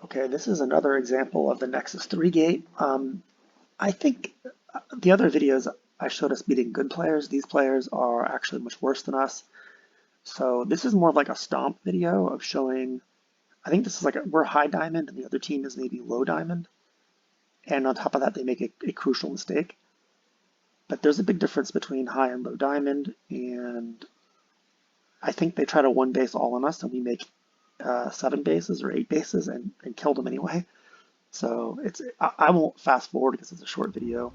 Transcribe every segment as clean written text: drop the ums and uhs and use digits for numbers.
Okay, this is another example of the Nexus 3 gate. I think the other videos I showed us beating good players. These players are actually much worse than us. So this is more of like a stomp video of showing, I think this is like we're high diamond and the other team is maybe low diamond. And on top of that, they make a crucial mistake. But there's a big difference between high and low diamond. And I think they try to one base all on us and we make 7 bases or 8 bases and kill them anyway. So I won't fast forward because it's a short video.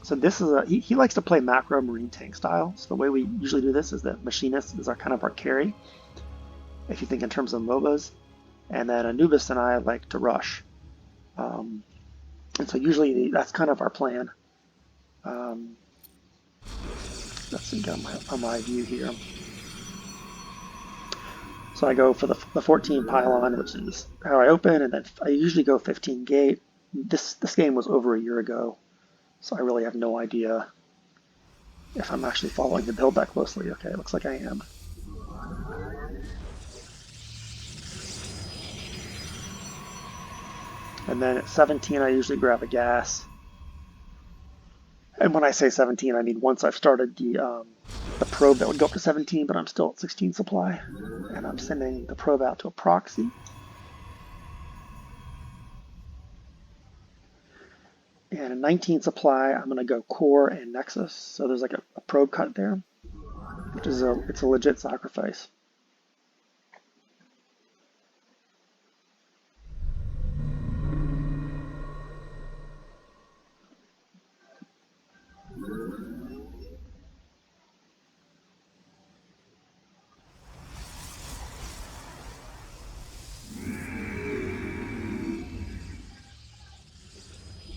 So this is he likes to play macro marine tank style. So the way we usually do this is that Machinist is our kind of our carry, if you think in terms of MOBAs, and then Anubis and I like to rush. And so usually that's kind of our plan. Let's see, get on my view here. So I go for the 14 pylon, which is how I open, and then I usually go 15 gate. This game was over a year ago, so I really have no idea if I'm actually following the build that closely. Okay, it looks like I am. And then at 17, I usually grab a gas. And when I say 17, I mean once I've started the probe that would go up to 17, but I'm still at 16 supply. And I'm sending the probe out to a proxy. And at 19 supply, I'm going to go core and Nexus. So there's like a probe cut there, which is it's a legit sacrifice.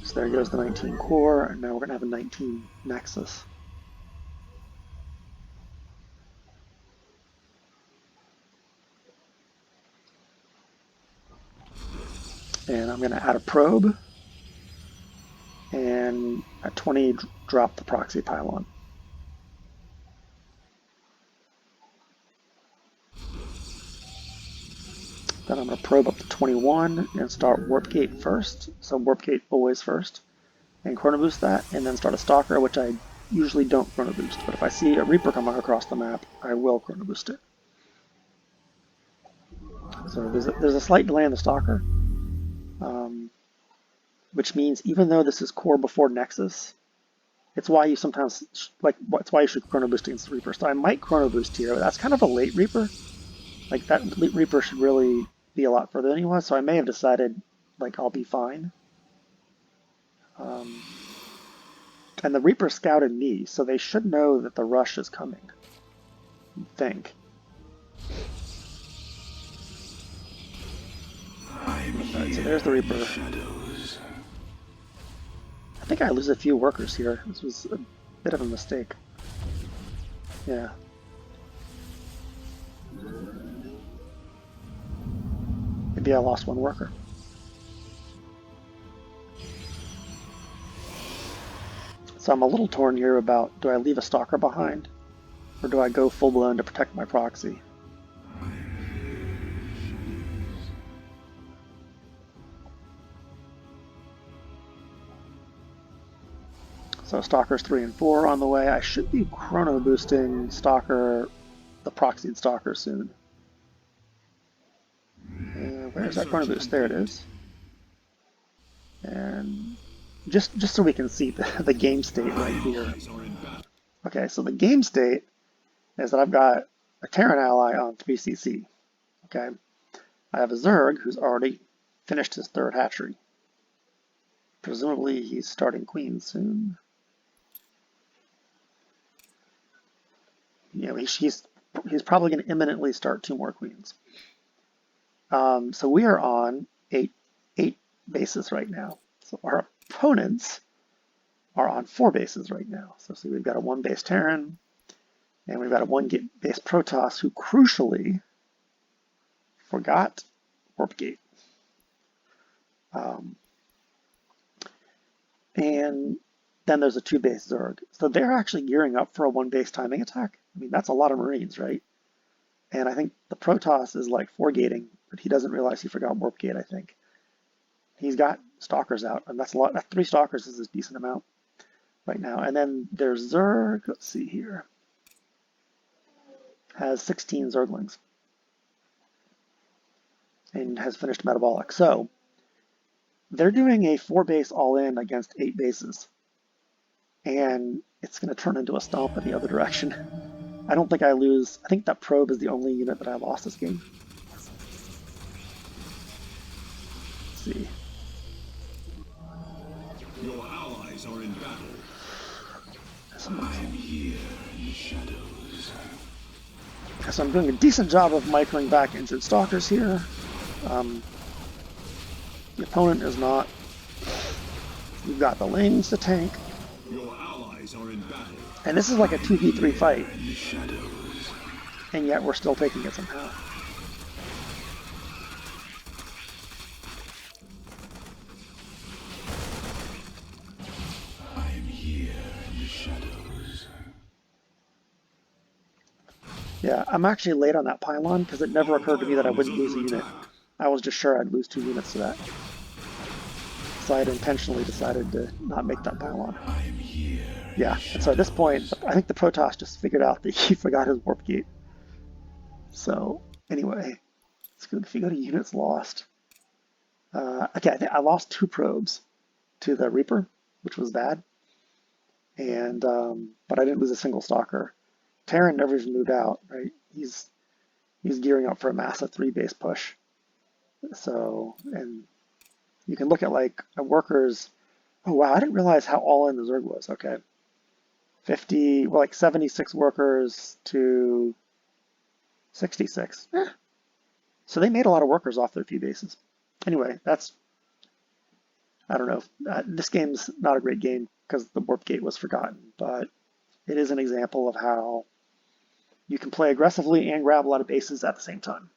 So there goes the 19 core, and now we're going to have a 19 Nexus. And I'm going to add a probe, and at 20, drop the proxy pylon. Then I'm going to probe up to 21 and start warp gate first. So warp gate always first. And chrono boost that, and then start a Stalker, which I usually don't chrono boost. But if I see a Reaper coming across the map, I will chrono boost it. So there's a slight delay in the Stalker, which means even though this is core before Nexus, it's why you sometimes, it's why you should chrono boost against the Reaper. So I might chrono boost here, but that's kind of a late Reaper. Like that late Reaper should really be a lot further than he was, so I may have decided like I'll be fine. And the Reaper scouted me, so they should know that the rush is coming, I think. Alright, so there's the Reaper. I think I lose a few workers here. This was a bit of a mistake. Yeah. Maybe I lost one worker. So I'm a little torn here about, do I leave a Stalker behind? Or do I go full blown to protect my proxy? So Stalkers 3 and 4 on the way. I should be chrono boosting Stalker, the proxied Stalker soon. Where's that chrono boost? There it is. And just so we can see the game state right here. Okay, so the game state is that I've got a Terran ally on 3cc. Okay, I have a Zerg who's already finished his 3rd hatchery. Presumably he's starting Queen soon. You know, he's probably going to imminently start 2 more Queens. So we are on 8 bases right now. So our opponents are on 4 bases right now. So see, we've got a 1 base Terran, and we've got a 1 base Protoss who crucially forgot warp gate. And then there's a 2 base Zerg. So they're actually gearing up for a 1 base timing attack. I mean, that's a lot of Marines, right? And I think the Protoss is like 4 gating but he doesn't realize he forgot Warp Gate, I think. He's got Stalkers out, and that's a lot. 3 Stalkers is a decent amount right now. And then there's Zerg, let's see here, has 16 Zerglings and has finished Metabolic. So they're doing a 4-base all-in against 8 bases, and it's going to turn into a stomp in the other direction. I don't think I lose. I think that probe is the only unit that I lost this game. Let's see. Your allies are in battle. I am here in the shadows. So I'm doing a decent job of microing back injured Stalkers here. The opponent is not. We've got the lanes to tank. Your allies are in battle. And this is like a 2v3 fight. In the shadows. And yet we're still taking it somehow. I am here in the shadows. Yeah, I'm actually late on that pylon because it never occurred to me that I wouldn't lose a unit. I was just sure I'd lose 2 units to that. So I had intentionally decided to not make that pylon. I am here. Yeah, and so at this point, I think the Protoss just figured out that he forgot his Warp Gate. So anyway, it's good if you go to units lost. Okay, I think I lost 2 probes to the Reaper, which was bad. And but I didn't lose a single Stalker. Terran never even moved out, right? He's gearing up for a massive 3-base push. So, and you can look at like workers. Oh wow, I didn't realize how all in the Zerg was. Okay, 50, well, like 76 workers to 66. So they made a lot of workers off their few bases. Anyway, that's, I don't know. This game's not a great game because the Warp Gate was forgotten, but it is an example of how you can play aggressively and grab a lot of bases at the same time.